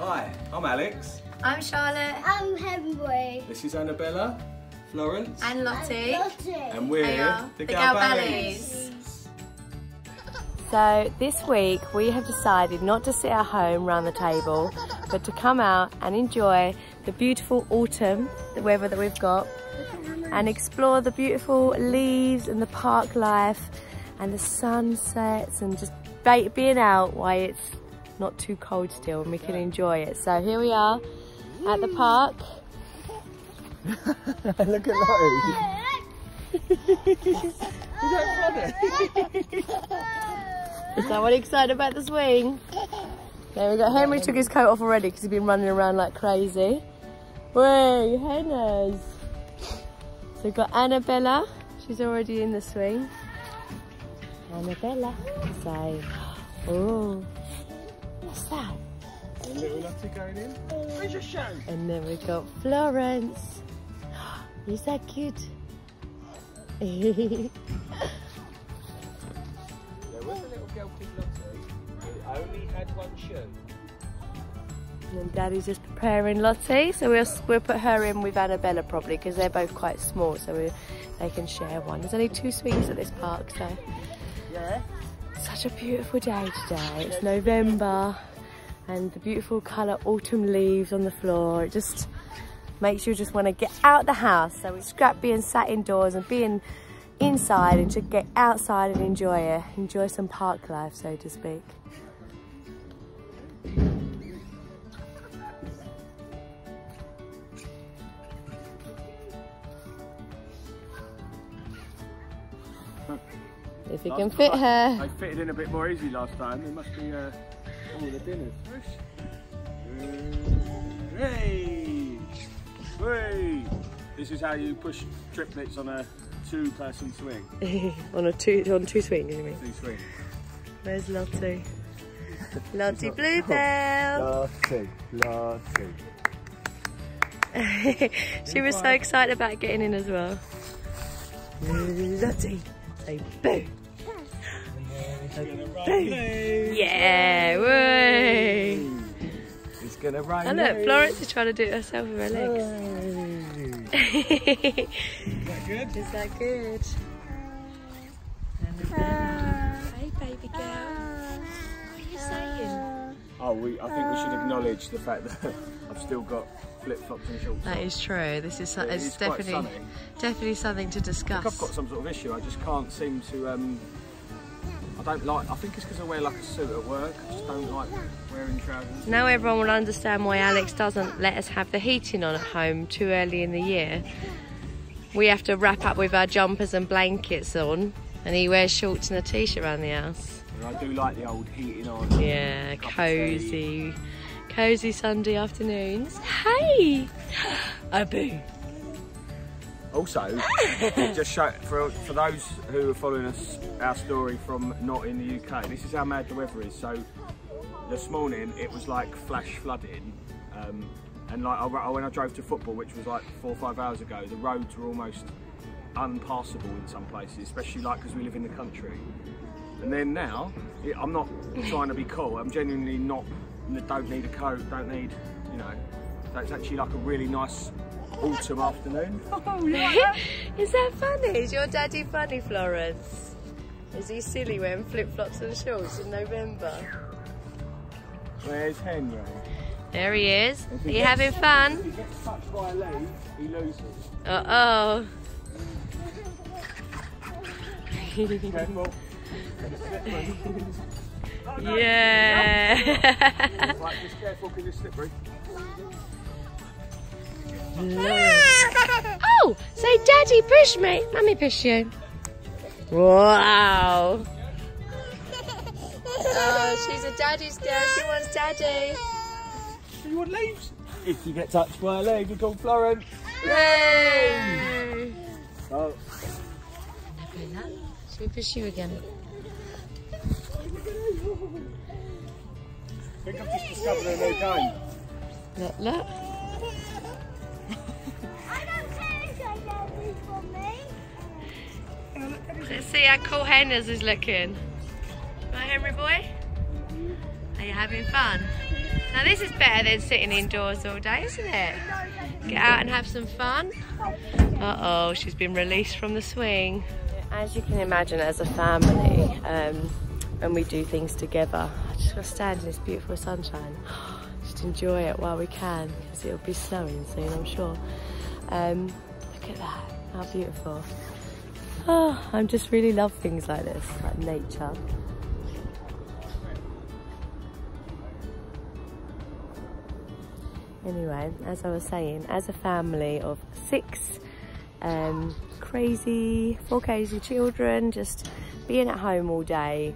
Hi, I'm Alex. I'm Charlotte. I'm Henry. This is Annabella, Florence, And Lottie. and we're the Galballis. So this week we have decided not to sit at home round the table, but to come out and enjoy the beautiful autumn, the weather that we've got, and explore the beautiful leaves and the park life and the sunsets and just being out while it's not too cold still and we can enjoy it. So here we are at the park. Look at Lottie. Is that funny? Is someone excited about the swing? There we go. Henry took his coat off already because he's been running around like crazy. Way, Hennas. So we've got Annabella. She's already in the swing. Annabella. Say, oh, what's that? A little Lottie going in. Where's your show? And then we've got Florence. Is that cute? There was a little girl called Lottie who only had one shoe. And then Daddy's just preparing Lottie, so we'll put her in with Annabella probably because they're both quite small, so they can share one. There's only 2 swings at this park, so Yeah. such a beautiful day today. It's November, and the beautiful colour autumn leaves on the floor. It just makes you just want to get out the house. So we scrap being sat indoors and being inside and to get outside and enjoy some park life, so to speak. If you can fit her. They fitted in a bit more easily last time. There must be all the dinners. Hey! Hey! This is how you push triplets on a 2-person swing. on two swings, you mean? 2 swings. Where's Lottie? Lottie Bluebell! Lottie. She was so excited about getting in as well. Lottie, say boo! Yeah, way! It's gonna rain. And look, Florence is trying to do it herself with her legs. Is that good? Is that good? Hey, baby girl. What are you saying? Oh, I think we should acknowledge the fact that I've still got flip-flops and shorts. That is true. This is It's quite sunny. definitely something to discuss. I think I've got some sort of issue. I just can't seem to. I think it's because I wear like a suit at work. I just don't like wearing trousers. Now everyone will understand why Alex doesn't let us have the heating on at home too early in the year. We have to wrap up with our jumpers and blankets on, and he wears shorts and a t-shirt around the house. And I do like the old heating on. Yeah, cozy Sunday afternoons. Hey, Abu. Also, just show for those who are following our story from not in the UK. This is how mad the weather is. So this morning it was like flash flooding, and like when I drove to football, which was like 4 or 5 hours ago, the roads were almost unpassable in some places, especially like because we live in the country. And then now, I'm not trying to be cool. I'm genuinely not. Don't need a coat. Don't need, you know. So it's actually like a really nice autumn afternoon. Oh, yeah. Is that funny? Is your daddy funny, Florence? Is he silly wearing flip-flops and shorts in November? Where's Henry? There he is. Are you having fun? If he gets touched by a leaf, he loses. Uh-oh. Careful. Yeah. Right, just careful because it's slippery. Oh, say daddy push me. Mummy push you. Wow. Oh, she's a daddy's girl. She wants daddy. You want leaves? If you get touched by a leaf, you're called Florence. Yay. Oh. Should we push you again? I think I've just discovered a new game. Look, look. I don't care if you're ready for me. Let's see how cool Henna's is looking. Right, Henry boy? Are you having fun? Now this is better than sitting indoors all day, isn't it? Get out and have some fun. Uh-oh, she's been released from the swing. As you can imagine, as a family, when we do things together, I just got to stand in this beautiful sunshine. Just enjoy it while we can, because it'll be snowing soon, I'm sure. Look at that, how beautiful. Oh, I just really love things like this, like nature. Anyway, as I was saying, as a family of 6 4 crazy children, just being at home all day,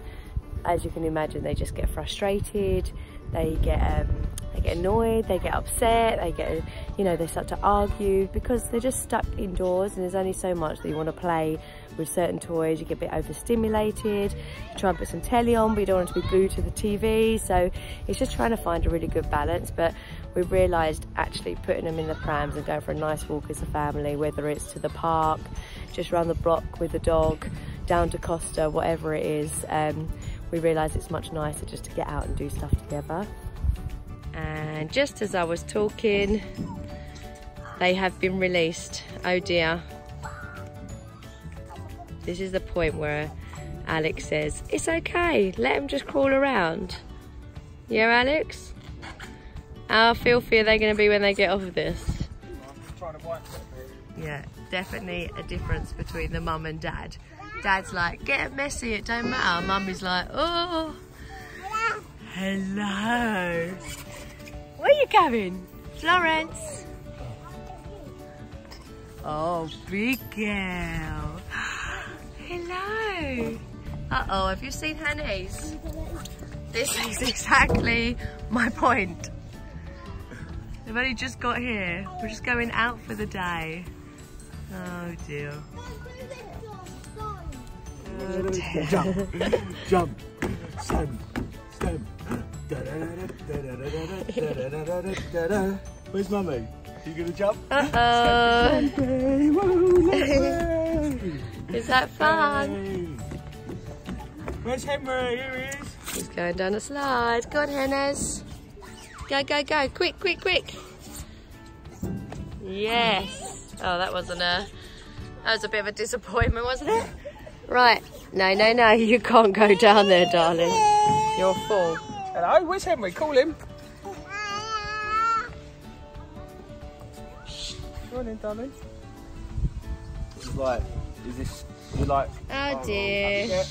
as you can imagine, they just get frustrated, they get annoyed, they get upset, they get, you know, they start to argue because they're just stuck indoors and there's only so much that you want to play with certain toys. You get a bit overstimulated, you try and put some telly on but you don't want it to be glued to the TV, so it's just trying to find a really good balance. But we've realised actually putting them in the prams and going for a nice walk as a family, whether it's to the park, just around the block with the dog, down to Costa, whatever it is, we realised it's much nicer just to get out and do stuff together. And just as I was talking, they have been released. Oh dear. This is the point where Alex says, it's okay, let them just crawl around. Yeah, Alex? How filthy are they going to be when they get off of this? Yeah, definitely a difference between the mum and dad. Dad's like, get it messy, it don't matter. Mummy's like, oh, hello. Where are you going, Florence? Oh, big girl. Hello. Uh-oh, have you seen her knees? This is exactly my point. They've only just got here. We're just going out for the day. Oh dear. Oh dear. Jump, stand. Where's Mummy? You gonna jump? Uh-oh. Is that fun? Where's Henry? Here he is. He's going down the slide. Go on, Hennes. Go, go, go. Quick, quick, quick. Yes. Oh, that was a bit of a disappointment, wasn't it? Right. No, no, no. You can't go down there, darling. You'll fall. Hello, where's Henry? Call him. Go on in, darling. Is this, you like... Oh dear.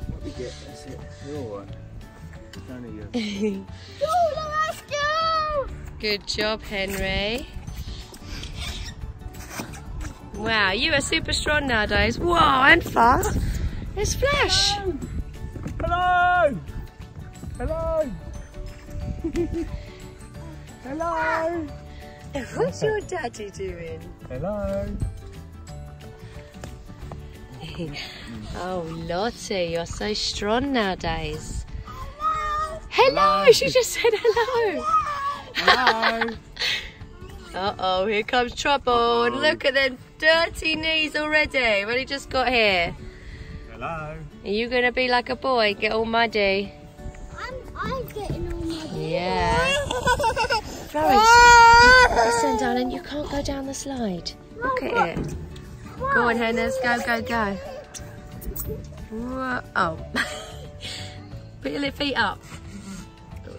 What we get, that's it. You're alright. Good job, Henry. Wow, you are super strong nowadays. Whoa, and fast. There's Flash. Hello! Hello! Hello! What's your daddy doing? Hello! Oh, Lottie, you're so strong nowadays. Hello! She just said hello. Hello! Uh-oh, here comes trouble. And look at them dirty knees already. When he just got here. Hello. Are you going to be like a boy, get all muddy? I'm getting all muddy. Yeah. Florence, listen, darling, you can't go down the slide. Look at it. Go on, Hennes, go, go, go. Whoa. Oh. Put your feet up.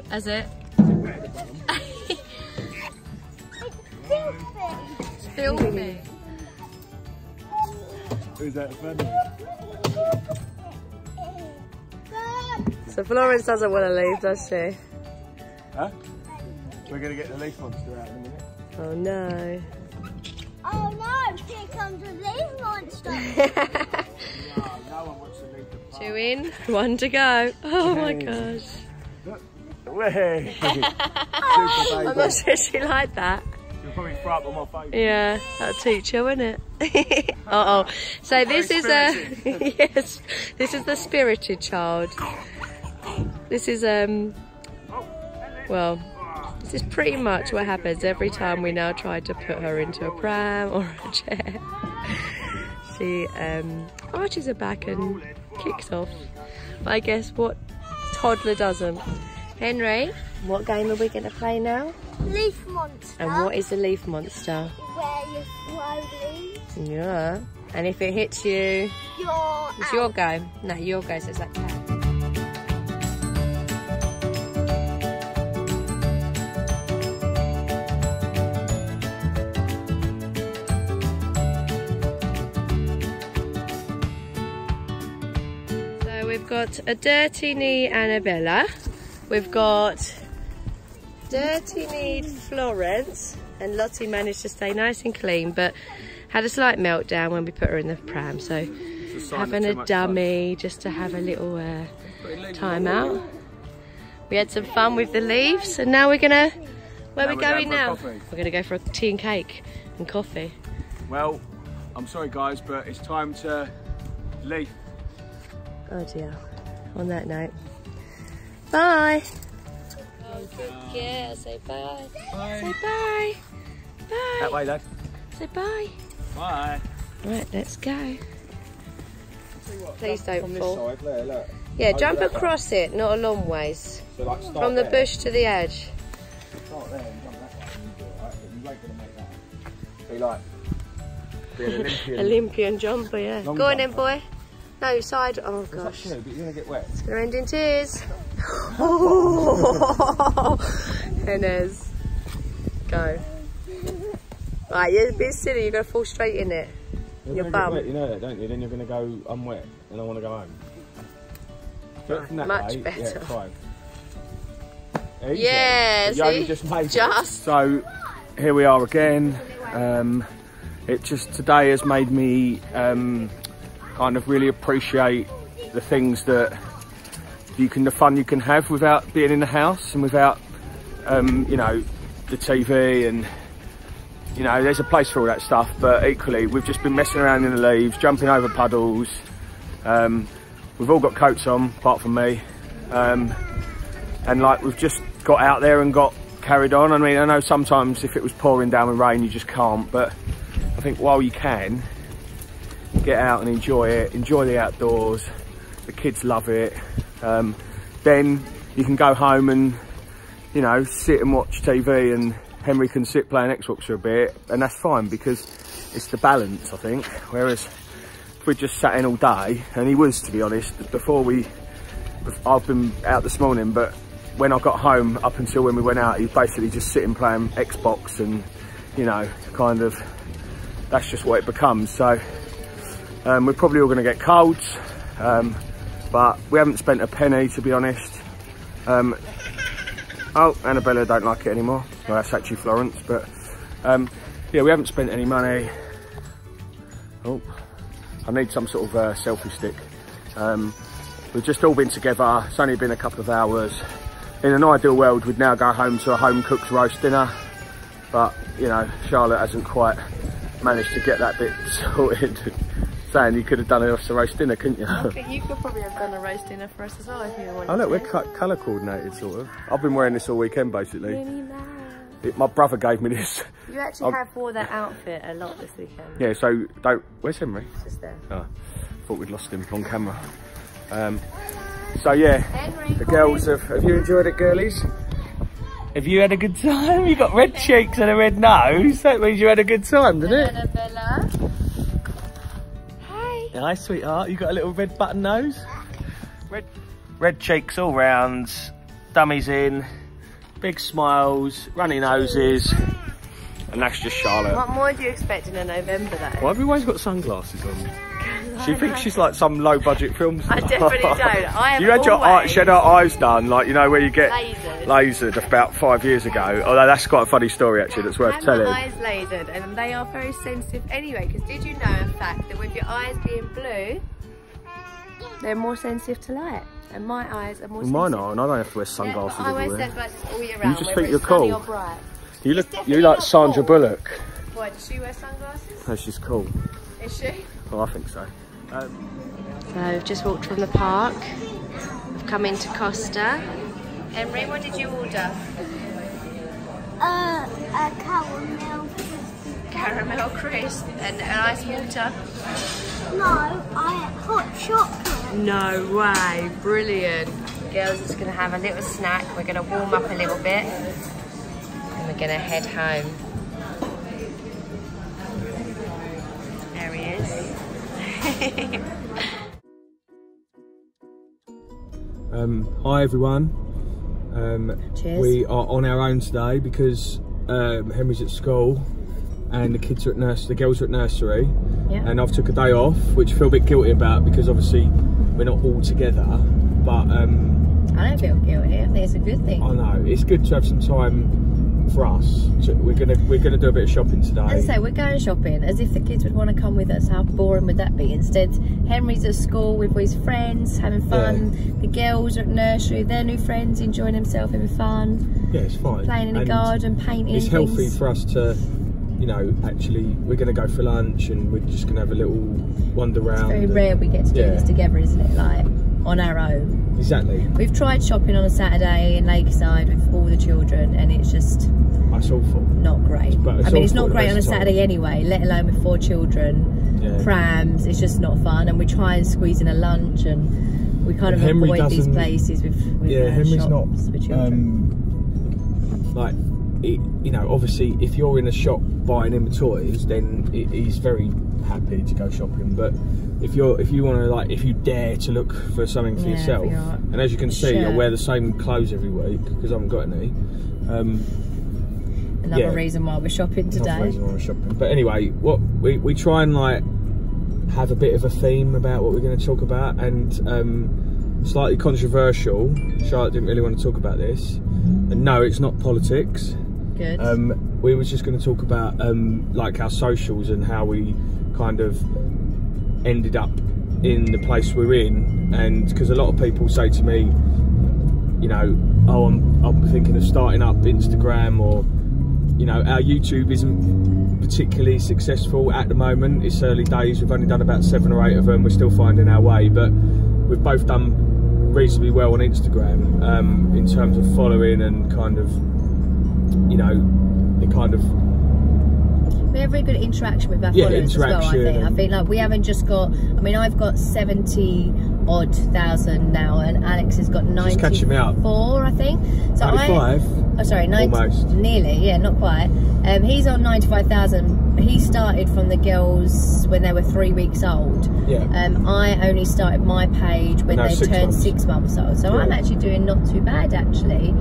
That's it. It's filthy. Who's that funny? So Florence doesn't want to leave, does she? Huh? We're going to get the leaf monster out in a minute. Oh no. Oh no, here comes a leaf monster. No one wants to leave the park. 2 in, 1 to go. Oh my gosh. Way. I'm not sure she liked that. You'll probably throw up on my face. Yeah, that'll teach you, won't it? Uh-oh. So this is yes, this is the spirited child. This is well, this is pretty much what happens every time we now try to put her into a pram or a chair. She arches her back and kicks off. But I guess what toddler doesn't. Henry, what game are we going to play now? Leaf monster. And what is a leaf monster? Where you throw leaves. Yeah. And if it hits you, it's your go. No, your go, so it's like 10. So we've got a dirty knee Annabella. We've got dirty kneed Florence, and Lottie managed to stay nice and clean, but had a slight meltdown when we put her in the pram. So having a dummy just to have a little time out. We had some fun with the leaves, and now we're gonna, where are we going now? We're gonna go for a tea and cake and coffee. Well, I'm sorry guys, but it's time to leave. Oh dear. On that note, bye. Yeah, say bye. Bye. Say bye. Bye. That way, Dad. Say bye. Bye. Right, let's go. Please don't From fall. this side, there, look. Yeah, jump across it, not a long ways. So like start From the there. bush to the edge. Start there and jump that way. And do it, right? But you ain't gonna make that. Be like, be an Olympian. Olympian jumper, yeah. Long Go on then, jumper. boy. No, side. Oh It's up gosh. to you, but you're gonna get wet. It's gonna end in tears. Hennes. Go. Right, you're a bit silly, you're gonna fall straight in it. You're Your gonna get bum. wet, you know that, don't you? Then you're gonna go, I'm wet, and I wanna go home. Do it from that Much way. better. Yeah, fine. Easy. Yeah, You only see? just made it. Just. So, here we are again. It just, today has made me kind of really appreciate the things that the fun you can have without being in the house and without, you know, the TV and, you know, there's a place for all that stuff, but equally we've just been messing around in the leaves, jumping over puddles. We've all got coats on, apart from me. And like, we've just got out there and got carried on. I mean, I know sometimes if it was pouring down with rain, you just can't, but I think while you can, get out and enjoy it, enjoy the outdoors. The kids love it. Then you can go home and, you know, sit and watch TV, and Henry can sit playing Xbox for a bit, and that's fine because it's the balance, I think. Whereas if we just sat in all day, and he was, to be honest, I've been out this morning, but when I got home up until when we went out, he was basically just sitting playing Xbox, and, you know, kind of, that's just what it becomes. So we're probably all going to get colds, but we haven't spent a penny, to be honest. Oh, Annabella don't like it anymore. Well, that's actually Florence, but yeah, we haven't spent any money. Oh, I need some sort of selfie stick. We've just all been together. It's only been a couple of hours. In an ideal world, we'd now go home to a home-cooked roast dinner, but, you know, Charlotte hasn't quite managed to get that bit sorted. Saying you could have done us a roast dinner, couldn't you? You could probably have done a roast dinner for us as well if you wanted Oh look, to. we're colour coordinated, sort of. I've been wearing this all weekend, basically. Really nice. My brother gave me this. You actually have wore that outfit a lot this weekend. Yeah, so where's Henry? Just there. Oh, thought we'd lost him on camera. So yeah, Henry, the girls have you enjoyed it, girlies? Have you had a good time? You got red cheeks and a red nose. That means you had a good time, doesn't it? Annabella. Hi. Hi, sweetheart. You got a little red button nose. Red cheeks all round, dummies in, big smiles, runny noses, and that's just Charlotte. What more do you expect in a November though? Why have you always got sunglasses on? She thinks she's like some low budget film star. I definitely don't. I have You had always she had her eyes done, like, you know, where you get lasered. lasered about 5 years ago. Although that's quite a funny story actually, that's worth I have telling. my eyes lasered, and they are very sensitive anyway, because did you know, in fact, that with your eyes being blue, they're more sensitive to light, and my eyes are more sensitive. Mine are, and I don't have to wear Yeah, sunglasses but I wear everywhere. sunglasses all year round. just whether think you're it's sunny cool. or bright. You It's look, definitely you like not Sandra cool. Bullock. Why, does she wear sunglasses? No, she's cool. Is she? Well, I think so. So we've just walked from the park. We've come into Costa. Emery, what did you order? A caramel. Caramel crisp and ice water. No, I had hot chocolate. No way, brilliant. girls are just going to have a little snack. We're going to warm up a little bit and we're going to head home. There he is. Hi everyone. Cheers. We are on our own today because Henry's at school and the kids are at the girls are at nursery. Yeah. And I've took a day off, which I feel a bit guilty about because obviously we're not all together. But I don't feel guilty. I think it's a good thing. I know it's good to have some time for us. So we're gonna do a bit of shopping today. As I say, we're going shopping as if the kids would want to come with us. How boring would that be? Instead, Henry's at school with his friends, having fun. Yeah. The girls are at nursery, their new friends, enjoying themselves, having fun. Yeah, it's fine. Playing in the garden, painting. It's healthy for us to, you know, actually, we're going to go for lunch and we're just going to have a little wander around. It's very rare we get to do this together, isn't it? Like, on our own. Exactly. We've tried shopping on a Saturday in Lakeside with all the children and it's just... That's awful. Not great. But I mean, it's not great on a Saturday anyway, let alone with 4 children, prams, it's just not fun. And we try and squeeze in a lunch and we kind of avoid these places with Henry's shops not, with children. Like, you know, obviously if you're in a shop buying him toys, then he's very happy to go shopping. But if you want to, like, if you dare to look for something for yourself, and as you can see, I wear the same clothes every week because I haven't got any. Another reason why we're shopping today. Another reason why we're shopping. But anyway, what we try and like have a bit of a theme about what we're going to talk about, and slightly controversial. Charlotte didn't really want to talk about this, and no, it's not politics. Good. We were just going to talk about like our socials and how we kind of ended up in the place we're in, and because a lot of people say to me, you know, oh, I'm thinking of starting up Instagram, or you know, our YouTube isn't particularly successful at the moment. It's early days. We've only done about 7 or 8 of them. We're still finding our way, but we've both done reasonably well on Instagram in terms of following and kind of, you know, the kind of... We have really good interaction with our followers as well, I think. Like, we haven't just got... I mean, I've got 70,000 now, and Alex has got 94, catching me up. I think. So 95? Oh, sorry, 90, almost. Nearly, yeah, not quite. He's on 95,000. He started from the girls when they were 3 weeks old. Yeah. I only started my page when they turned 6 months old. So I'm actually doing not too bad, actually.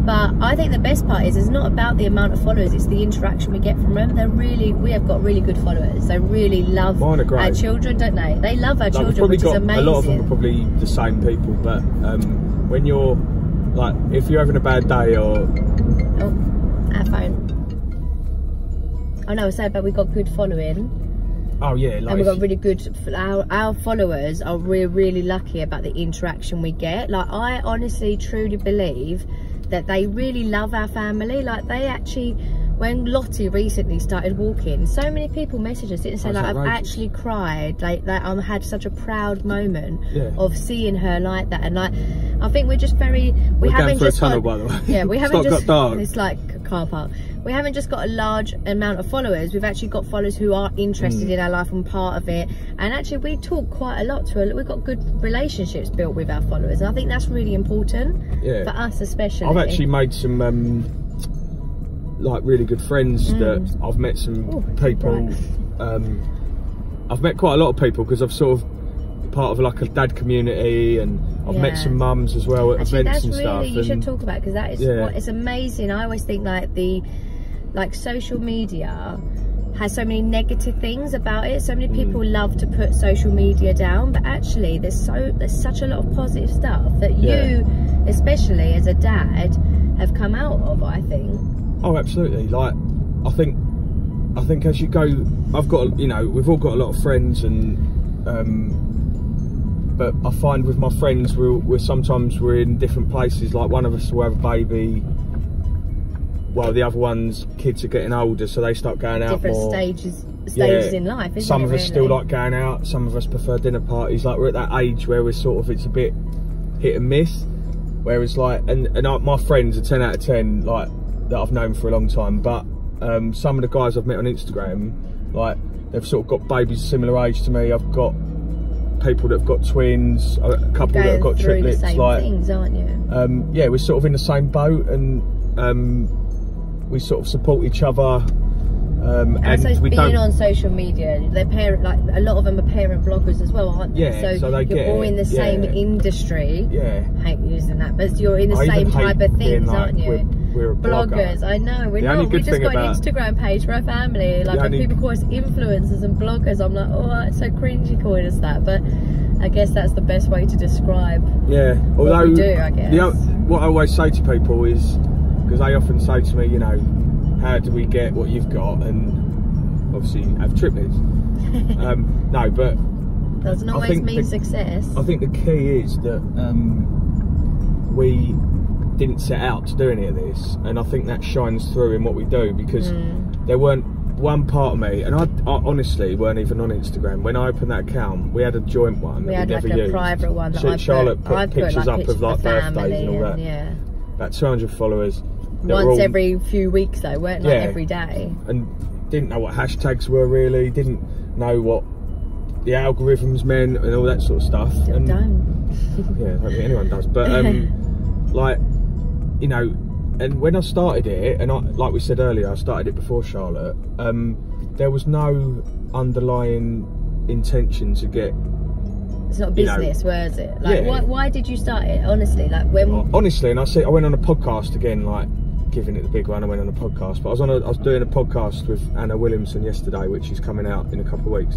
But I think the best part is it's not about the amount of followers, it's the interaction we get from them. We have got really good followers. They really love our children, don't they? They love our children, which is amazing. A lot of them are probably the same people, but when you're, like, if you're having a bad day or... Oh, our phone. Oh no, but we got good following. Oh yeah, like, and we got really good. Our followers are really lucky about the interaction we get. Like, I honestly, truly believe that they really love our family. Like, they actually, when Lottie recently started walking, so many people messaged us and said, like, I've actually cried. Like, that I had such a proud moment of seeing her like that. And like, I think we're just very. We're haven't going for just a tunnel, by the way. Yeah, we haven't just. Got dark. It's like a car park. We haven't just got a large amount of followers, we've actually got followers who are interested in our life and part of it. And actually we talk quite a lot we've got good relationships built with our followers. And I think that's really important for us especially. I've actually made some like really good friends that I've met some people. I've met quite a lot of people because I've sort of part of like a dad community, and I've met some mums as well at events and stuff. You should talk about, because that is it's amazing. I always think like social media has so many negative things about it. So many people love to put social media down, but actually there's such a lot of positive stuff that you, especially as a dad, have come out of, I think. Oh, absolutely. Like, I think as you go, I've got, you know, we've all got a lot of friends, and but I find with my friends we're sometimes in different places. Like, one of us will have a baby, while the other one's kids are getting older, so they start going out more. Different stages in life, isn't it? Some of us still like going out, some of us prefer dinner parties. Like, we're at that age where we're sort of, it's a bit hit and miss. Whereas like, and my friends are 10 out of 10, like, that I've known for a long time, but some of the guys I've met on Instagram, like, they've sort of got babies similar age to me. I've got people that have got twins, a couple that have got triplets. The same like things, aren't you? yeah, we're sort of in the same boat, and we sort of support each other. And so being on social media, they're like a lot of them are parent bloggers as well, aren't they? Yeah, so they you're all in the same industry. Yeah. I hate using that, but you're in the same type of things, aren't you? We're a bloggers. I know. We're not. We just got an Instagram page for our family. Like when people call us influencers and bloggers, I'm like, oh, it's so cringy calling us that. But I guess that's the best way to describe what we do, I guess. What I always say to people is, because they often say to me, you know, how do we get what you've got? And obviously you have triplets. No, but doesn't always mean success. I think the key is that we didn't set out to do any of this, and I think that shines through in what we do, because there weren't one part of me, and I honestly weren't even on Instagram when I opened that account. We had a joint one. We had like a private one that Charlotte put pictures up of like birthdays and all that. Yeah. About 200 followers. Once every few weeks though, weren't like every day. And didn't know what hashtags were really, didn't know what the algorithms meant and all that sort of stuff. Still don't. Yeah, I don't think anyone does. But like, you know, and when I started it, and like we said earlier, I started it before Charlotte, there was no underlying intention to get... It's not business, was it? Like, why did you start it? Honestly, like when... Honestly, and I went on a podcast again, like giving it the big one. I went on a podcast, but I was doing a podcast with Anna Williamson yesterday, which is coming out in a couple of weeks.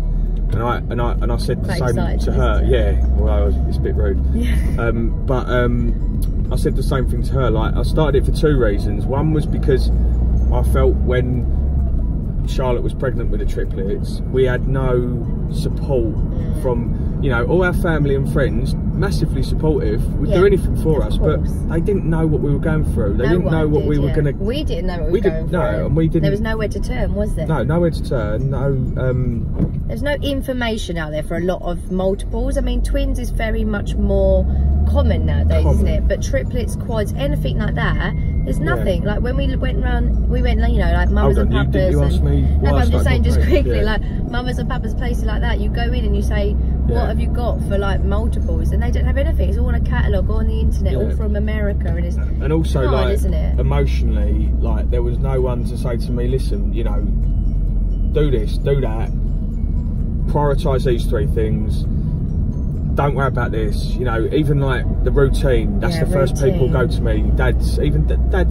And I said the same to her. Yeah, well, it's a bit rude. Yeah. But I said the same thing to her. Like, I started it for two reasons. One was because I felt when Charlotte was pregnant with the triplets, we had no support from, you know, all our family and friends, massively supportive, would do anything for us, but they didn't know what we were going through. They didn't know what we were going to... We didn't know what we were going through. No, and we didn't... There was nowhere to turn, was there? No, nowhere to turn, no... There's no information out there for a lot of multiples. I mean, twins is very much more common nowadays, isn't it? But triplets, quads, anything like that, there's nothing. Like when we went round, you know, like mamas and papas. You asked me. No, but I'm just saying, just quickly, like mamas and papas, places like that. You go in and you say, what have you got for like multiples? And they don't have anything. It's all on a catalogue, all on the internet, all from America, and it's and also hard, like, isn't it? Emotionally, like there was no one to say to me, listen, you know, do this, do that, prioritise these three things. Don't worry about this, you know, even like the routine, that's the first people go to me. Dads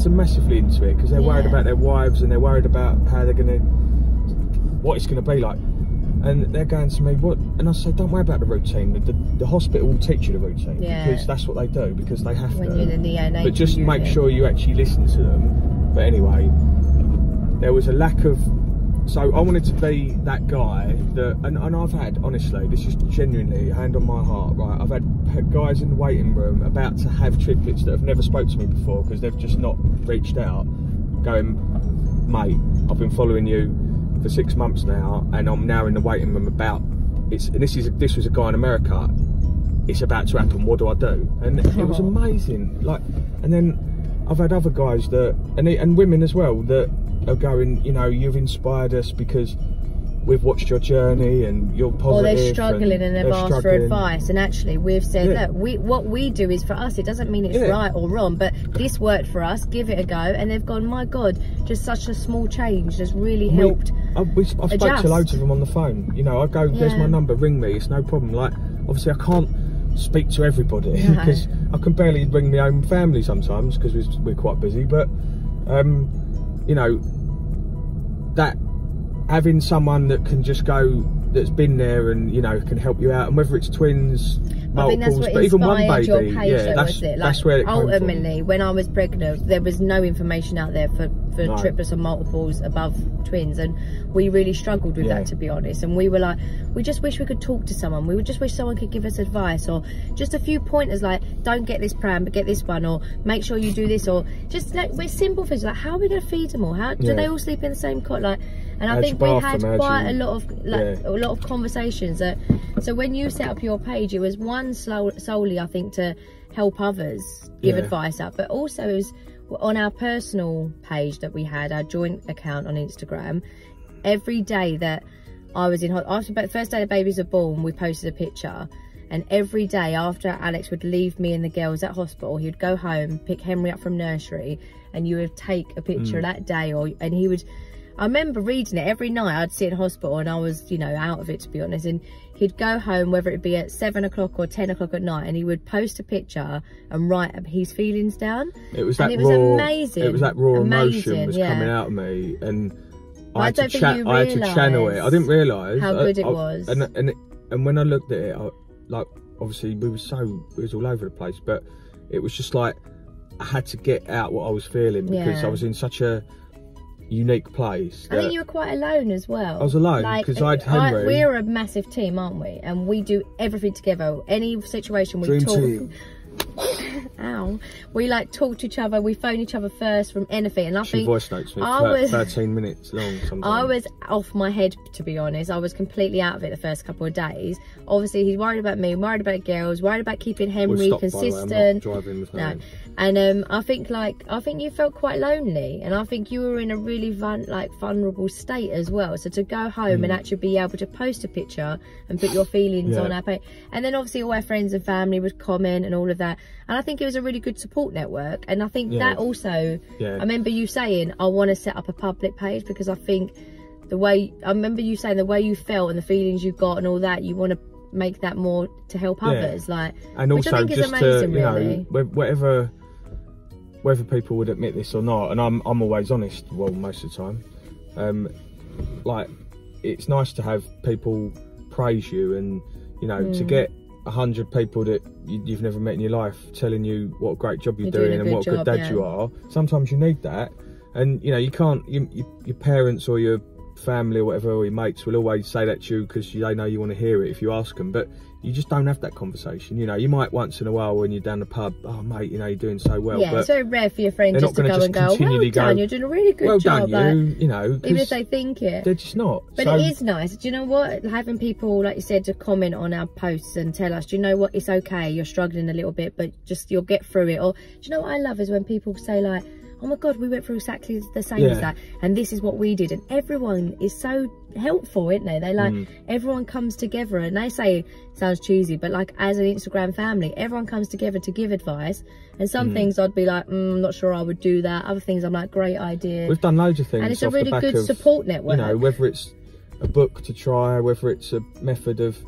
are massively into it because they're worried about their wives and they're worried about how they're going to, what it's going to be like. And they're going to me, what? And I say, don't worry about the routine. The hospital will teach you the routine because that's what they do, because they have to. When you're in the neonatal but just make sure you actually listen to them. But anyway, there was a lack of... So I wanted to be that guy that, and I've had, honestly, this is genuinely, hand on my heart, right? I've had guys in the waiting room about to have triplets that have never spoke to me before because they've just not reached out, going, mate, I've been following you for 6 months now, and I'm now in the waiting room about, and this was a guy in America, it's about to happen, what do I do? And it was amazing. Like, and then I've had other guys that, and women as well, that are going, you know, you've inspired us because we've watched your journey and you're positive. Or they're struggling and they've asked for advice, and actually we've said, look, what we do is for us. It doesn't mean it's right or wrong, but this worked for us, give it a go. And they've gone, my God, just such a small change has really helped. I spoke to loads of them on the phone. You know, I go, there's my number, ring me, it's no problem. Like, obviously I can't speak to everybody because I can barely ring my own family sometimes because we're quite busy, but you know, that having someone that can just go, that's been there and, you know, can help you out, and whether it's twins, multiples, but even one baby, your page, that's where it came from. Ultimately, when I was pregnant, there was no information out there for triplets and multiples above twins, and we really struggled with that, to be honest. And we were like, we just wish we could talk to someone. We would just wish someone could give us advice, or just a few pointers like, don't get this pram but get this one, or make sure you do this, or just like, we're simple things like, how are we going to feed them all? How do they all sleep in the same cot? Like, and I think we had quite a lot of conversations. So when you set up your page, it was one solely, I think, to help others give advice out, but also it was on our personal page that we had, our joint account on Instagram. Every day that I was in, after the first day the babies were born, we posted a picture, And every day after Alex would leave me and the girls at hospital, he would go home, pick Henry up from nursery, and you would take a picture that day. And he would, I remember reading it every night. I'd sit in hospital and I was, you know, out of it, to be honest. And he'd go home, whether it be at 7 o'clock or 10 o'clock at night, and he would post a picture and write his feelings down. It was that amazing. It was that raw emotion was coming out of me, and I had to channel it. I didn't realise how good it was. And when I looked at it, like, obviously it was all over the place, but it was just like I had to get out what I was feeling, because I was in such a unique place. I think you were quite alone as well. I was alone because I had Henry. We're a massive team, aren't we? And we do everything together. Any situation we Dream talk. team. Ow. We like talk to each other. We phone each other first from anything. And I think voice notes me for 13 minutes long sometimes. I was off my head, to be honest. I was completely out of it the first couple of days. Obviously, he's worried about me, worried about girls, worried about keeping Henry consistent. I'm not driving with no. And I think you felt quite lonely, and I think you were in a really vulnerable state as well. So to go home and actually be able to post a picture and put your feelings on our page, and then obviously all our friends and family would comment and all of that. And I think it was a really good support network. And I think that also, I remember you saying, I want to set up a public page, because I think I remember you saying the way you felt and the feelings you got and all that, you want to make that more to help others. And which also I think just is amazing, to, you really. know, whether people would admit this or not, and I'm always honest, well, most of the time, like, it's nice to have people praise you, and, you know, to get 100 people that you've never met in your life telling you what a great job you're doing and what a good dad you are. Sometimes you need that, and, you know, you can't, your parents or your family or whatever, or your mates will always say that to you because they know you want to hear it if you ask them, but you just don't have that conversation. You know, you might once in a while when you're down the pub, oh mate, you know, you're doing so well. Yeah, but it's very rare for your friend just to go and go, well done, you're doing a really good job. Well done, you know. Even if they think it. They're just not. But it is nice. Do you know what? Having people, like you said, to comment on our posts and tell us, do you know what, it's okay, you're struggling a little bit, but just you'll get through it. Or, do you know what I love is when people say like, oh my God, we went through exactly the same as that, and this is what we did. And everyone is so helpful, isn't they? They like, everyone comes together, and they say, it sounds cheesy, but like as an Instagram family, everyone comes together to give advice. And some things I'd be like, I'm not sure I would do that. Other things I'm like, great idea. We've done loads of things. And it's a really good support network. You know, whether it's a book to try, whether it's a method of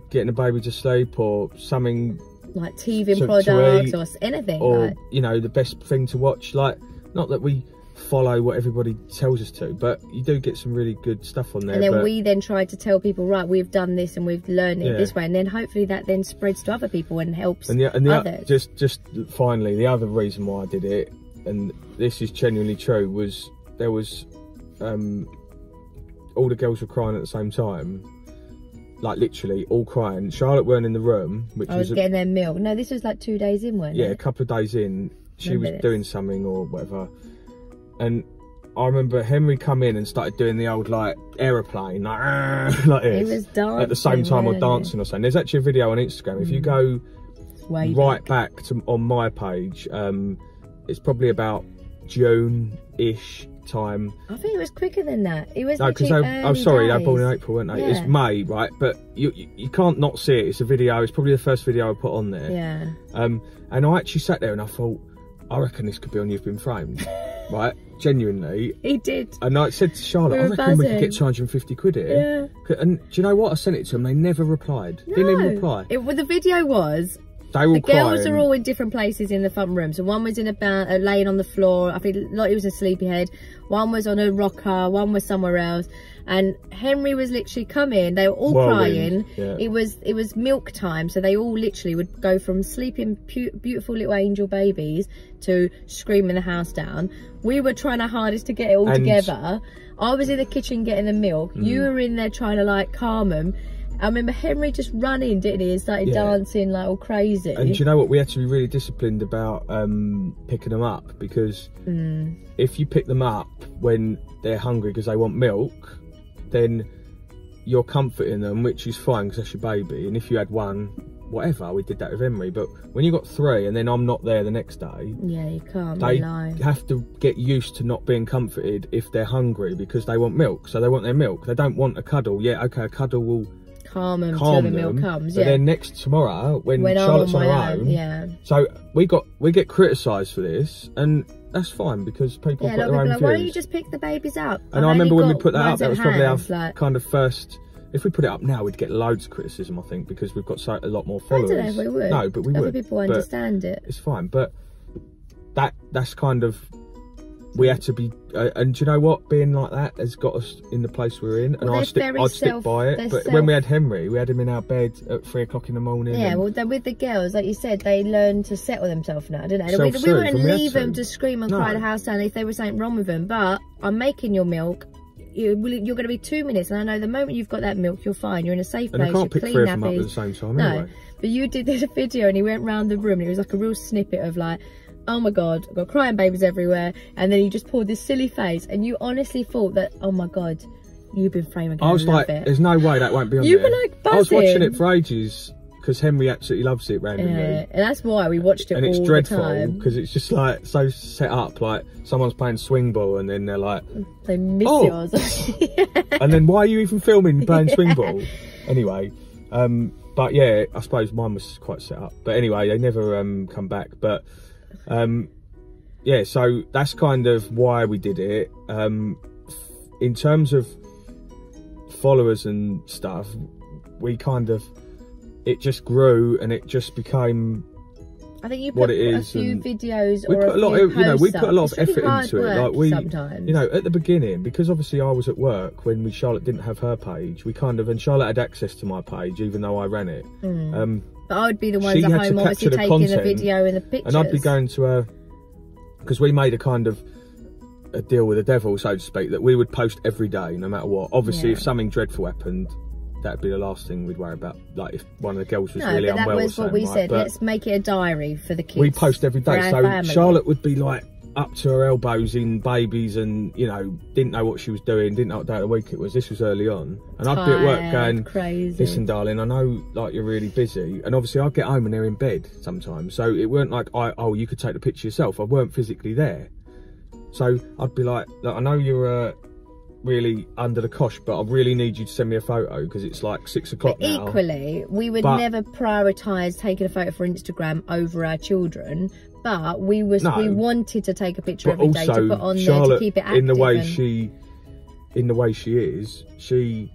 getting a baby to sleep, or something like teething products or anything, or you know, the best thing to watch. Like, not that we follow what everybody tells us to, but you do get some really good stuff on there. And then we then try to tell people, right, we've done this and we've learned it this way, and then hopefully that then spreads to other people and helps others. Just finally, the other reason why I did it, and this is genuinely true, was there was all the girls were crying at the same time. Like, literally all crying. Charlotte weren't in the room, which I was getting their milk. No, this was like 2 days in, wasn't it? Yeah, a couple of days in, she was doing something or whatever, and I remember Henry come in and started doing the old like aeroplane, like this. He was dancing at the same time, or dancing or something. There's actually a video on Instagram. If you go right back to on my page, it's probably about June-ish time. I think it was quicker than that. It was because I'm sorry, they're born in April, weren't they? Yeah. It's May, right? But you can't not see it. It's a video. It's probably the first video I put on there. Yeah. And I actually sat there and I thought, I reckon this could be on You've Been Framed, right? Genuinely. He did. And I said to Charlotte, I reckon we could get 250 quid here. Yeah. And do you know what? I sent it to them. They never replied. No. Didn't even reply. The video was. The girls are all in different places in the front room. So one was in a laying on the floor. I think Lottie was a sleepyhead. One was on a rocker. One was somewhere else. And Henry was literally coming. They were all crying. Yeah. It was milk time. So they all literally would go from sleeping beautiful little angel babies to screaming the house down. We were trying our hardest to get it all together. I was in the kitchen getting the milk. You were in there trying to like calm them. I remember Henry just running, didn't he? And started dancing like all crazy. And do you know what? We had to be really disciplined about picking them up, because if you pick them up when they're hungry because they want milk, then you're comforting them, which is fine because that's your baby. And if you had one, whatever, we did that with Henry. But when you got 3 and then I'm not there the next day, yeah, you can't. They have to get used to not being comforted if they're hungry because they want milk. So they want their milk. They don't want a cuddle. Yeah, okay, a cuddle will calm them till the milk comes. But then tomorrow, when Charlotte's on her own, yeah. So we get criticised for this, and that's fine because people put their own views. Why don't you just pick the babies up? And I remember when we put that up, that was probably our kind of first. If we put it up now, we'd get loads of criticism, I think, because we've got a lot more followers. I don't know if we would. No, but we would. People understand it. It's fine, but that's kind of. We had to be, and do you know what? Being like that has got us in the place we're in, and I'd stick by it. But when we had Henry, we had him in our bed at 3 o'clock in the morning. Yeah, well, then with the girls, like you said, they learn to settle themselves now, didn't they? We wouldn't leave them to scream and cry the house down if there was something wrong with them. But I'm making your milk. You're going to be 2 minutes, and I know the moment you've got that milk, you're fine. You're in a safe place. And I can't pick 3 of them up at the same time anyway. But you did a video, and he went round the room, and it was like a real snippet of like, oh my god, I've got crying babies everywhere, and then you just pulled this silly face, and you honestly thought that, oh my god, you've been framed. I was like, there's no way that won't be on there. You were like buzzing. I was watching it for ages because Henry absolutely loves it randomly. Yeah, and that's why we watched it all the time. And it's dreadful because it's just like so set up, like someone's playing swing ball and then they're like, they miss yours. And then why are you even filming playing swing ball? Anyway, but yeah, I suppose mine was quite set up. But anyway, they never come back. But yeah, so that's kind of why we did it. In terms of followers and stuff, we kind of, it just grew and it just became I think you put a few videos or a few posts we put a lot of effort into it. Like we, sometimes. you know, at the beginning, because obviously I was at work when Charlotte didn't have her page, we kind of, and Charlotte had access to my page even though I ran it. But I would be the ones at home obviously taking the video and the pictures. And I'd be going to her, because we made a kind of a deal with the devil, so to speak, that we would post every day, no matter what. Obviously, if something dreadful happened, that'd be the last thing we'd worry about. Like if one of the girls was really unwell. That was what we said. Let's make it a diary for the kids. We post every day. So Charlotte would be like up to her elbows in babies, and you know, didn't know what she was doing, didn't know what day of the week it was. This was early on, and I'd be at work going, crazy. Listen, darling, I know like you're really busy, and obviously I'd get home and they're in bed sometimes. So it weren't like you could take the picture yourself. I weren't physically there. So I'd be like, I know you're really under the cosh, but I really need you to send me a photo because it's like 6 o'clock now. Equally, we would never prioritise taking a photo for Instagram over our children, but we wanted to take a picture every day to put on Charlotte, there to keep it active. In the way she is, she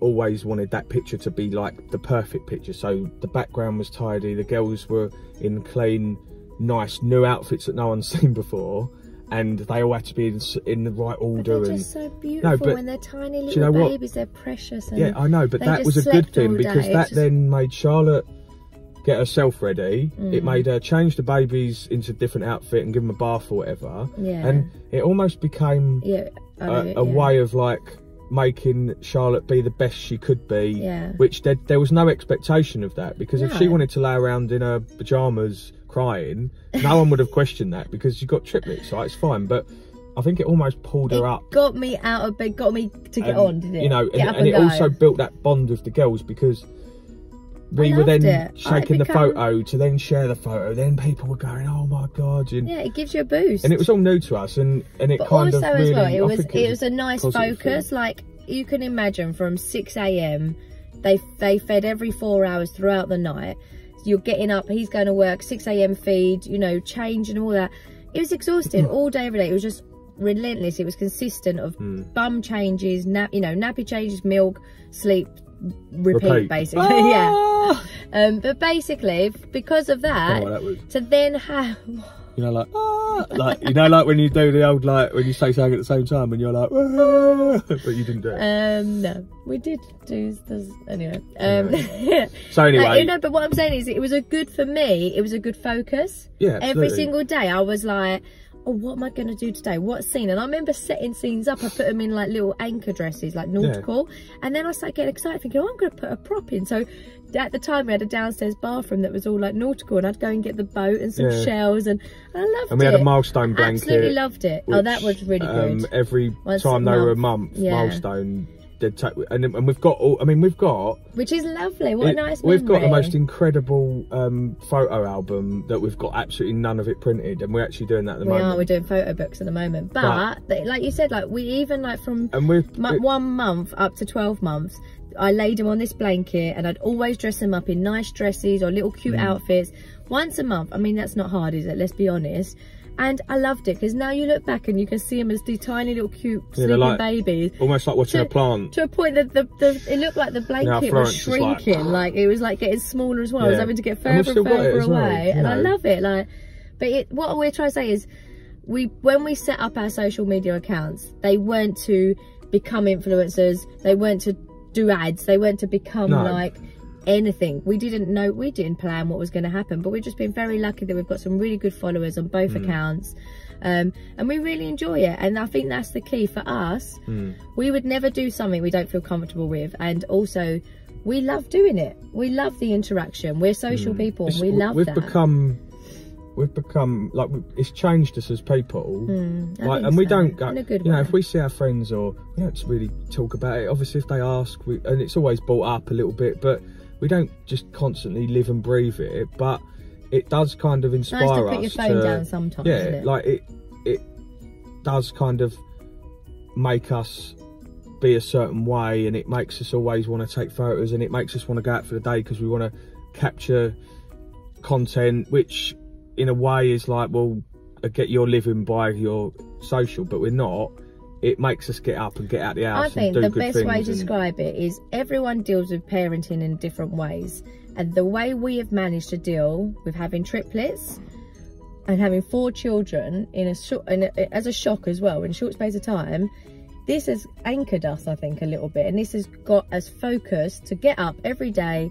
always wanted that picture to be like the perfect picture. So the background was tidy, the girls were in clean, nice new outfits that no one's seen before, and they all had to be in the right order. But they're just so beautiful when they're tiny little babies. They're precious. And yeah, I know, but that was a good thing because that then made Charlotte get herself ready. It made her change the babies into a different outfit and give them a bath or whatever. Yeah. And it almost became a way of like making Charlotte be the best she could be. Yeah. Which there was no expectation of that, because if she wanted to lay around in her pyjamas crying, no one would have questioned that because you got triplets, so it's fine. But I think it almost pulled her up. Got me out of bed, got me to get on, didn't it? You know, and it also built that bond with the girls, because we were then shaking the photo to then share the photo. Then people were going, "Oh my god!" And yeah, it gives you a boost. And it was all new to us, and it kind of really, it was a nice focus. Thing. Like you can imagine, from 6 AM, they fed every 4 hours throughout the night. You're getting up, he's going to work, 6 AM feed, you know, change and all that. It was exhausting all day, every day. It was just relentless. It was consistent of bum changes, nappy changes, milk, sleep, repeat. Basically. Yeah. But basically, because of that, to then have... You know, like when you do the old, like when you say something at the same time and you're like, but you didn't do it. No, we did do this anyway. So anyway, but what I'm saying is, it was for me. It was a good focus. Yeah, absolutely. Every single day, I was like, oh, what am I going to do today? What scene? And I remember setting scenes up. I put them in like little anchor dresses, like nautical. Yeah. And then I started getting excited, thinking, oh, I'm going to put a prop in. So at the time, we had a downstairs bathroom that was all like nautical, and I'd go and get the boat and some shells, and I loved it. And we had a milestone blanket. Absolutely loved it. Which, that was really good. Every time they were a month, milestone. And we've got all, we've got, which is lovely. What a nice memory. We've got the most incredible photo album that we've got absolutely none of it printed, and we're actually doing that at the moment. We're doing photo books at the moment, but like you said, like we even like from 1 month up to 12 months, I laid them on this blanket, and I'd always dress them up in nice dresses or little cute outfits once a month. I mean, that's not hard, is it? Let's be honest. And I loved it, because now you look back and you can see them as these tiny little cute sleeping like, babies. Almost like watching a plant. To a point that it looked like the blanket was shrinking. Like it was like getting smaller as well. I was having to get further and further away. And I love it. Like, but what we're trying to say is, when we set up our social media accounts, they weren't to become influencers. They weren't to do ads. They weren't to become like anything. We didn't plan what was going to happen, but we've just been very lucky that we've got some really good followers on both accounts, and we really enjoy it. And I think that's the key for us. We would never do something we don't feel comfortable with, and also we love doing it. We love the interaction. We're social people, and we love that. We've become like, it's changed us as people. Like, and we don't go, you know, if we see our friends, or we don't really talk about it. Obviously, if they ask, and it's always brought up a little bit, but we don't just constantly live and breathe it. But it does kind of inspire us. Nice to put your phone down sometimes. Yeah, isn't it? like it does kind of make us be a certain way, and it makes us always want to take photos, and it makes us want to go out for the day because we want to capture content, which in a way is like, well, get your living by your social, but we're not. It makes us get up and get out the house. I think the best way to describe it is, everyone deals with parenting in different ways, and the way we have managed to deal with having triplets and having 4 children as a shock as well in a short space of time, this has anchored us, I think, a little bit, and this has got us focused to get up every day,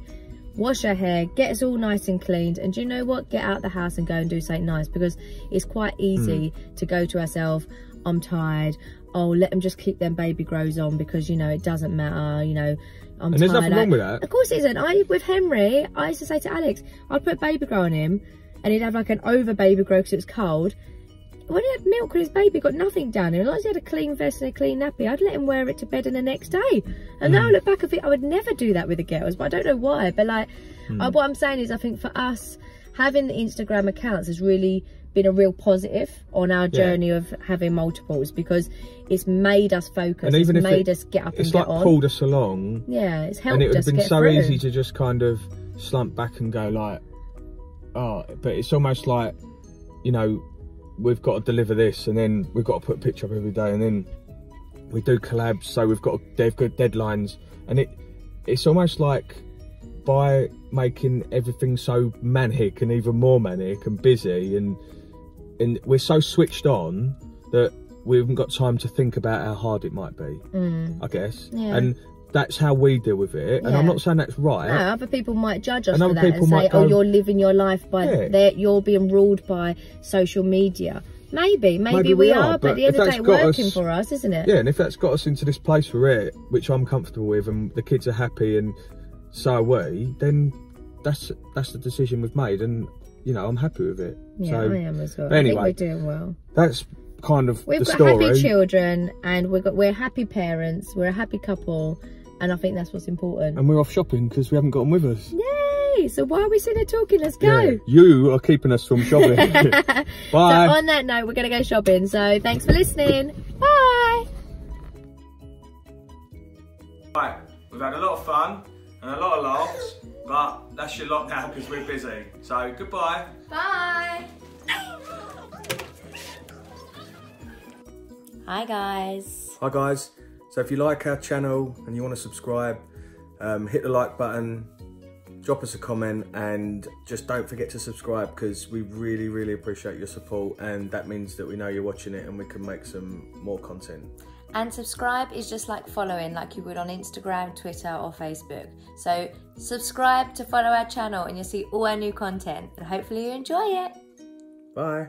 wash our hair, get us all nice and cleaned, and do you know what, get out the house and go and do something nice, because it's quite easy to go to ourselves, I'm tired, oh, let them just keep them baby grows on, because, you know, it doesn't matter, you know, I'm tired. There's nothing wrong with that. Of course it isn't. With Henry, I used to say to Alex, I'd put baby grow on him, and he'd have like an over baby grow because it was cold. When he had milk and his baby got nothing down him, as long as he had a clean vest and a clean nappy, I'd let him wear it to bed in the next day. And now I look back, I think I would never do that with the girls, but I don't know why. But like, what I'm saying is, I think for us, having the Instagram accounts has really been a real positive on our journey of having multiples, because it's made us focus, and even it's made us get up and get on. It's like pulled us along. Yeah, it's helped us. And it would have been so through. Easy to just kind of slump back and go like, oh, but it's almost like, you know, we've got to deliver this, and then we've got to put a picture up every day, and then we do collabs, so they've got deadlines, and it's almost like, by making everything so manic and even more manic and busy, and we're so switched on that we haven't got time to think about how hard it might be, I guess. And that's how we deal with it, and I'm not saying that's right. No, other people might judge us for that and say, oh, you're living your life by you're being ruled by social media. Maybe we are, but at the end of the day, it's working for us, isn't it? Yeah, and if that's got us into this place we're at, which I'm comfortable with, and the kids are happy, and so are we, then that's the decision we've made, and you know, I'm happy with it. Yeah, so, I am as well. Anyway, I think we're doing well. That's kind of the story. We've got happy children, and we're happy parents. We're a happy couple, and I think that's what's important. And we're off shopping because we haven't got them with us. Yay! So why are we sitting there talking? Let's go. Yeah, you are keeping us from shopping. Bye. So on that note, we're going to go shopping. So thanks for listening. Bye. Right, we've had a lot of fun and a lot of laughs, but that's your lot now because we're busy. So goodbye. Bye. Hi guys. Hi guys. So if you like our channel and you want to subscribe, hit the like button, drop us a comment, and just don't forget to subscribe, because we really, really appreciate your support, and that means that we know you're watching it and we can make some more content. And subscribe is just like following, like you would on Instagram, Twitter or Facebook. So subscribe to follow our channel and you'll see all our new content, and hopefully you enjoy it. Bye.